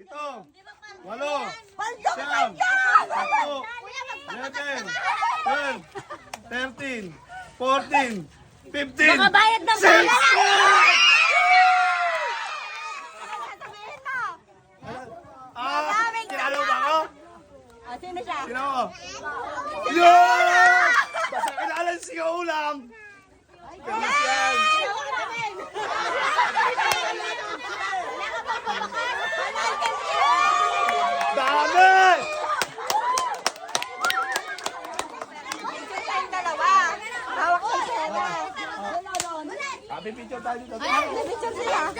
Ito. 8. Paldo ka, Siyam. paldo! 10. 11. 12. 13. 14. 15. Bayad ng 6. Sasabihin mo. Kinalo ba ako? Sino siya? Sino ako? Yun! Basta kilala si ulam. Galis yan. Dami! Hawak sa seda. Happy picture tayo dito. Ay, picture sila.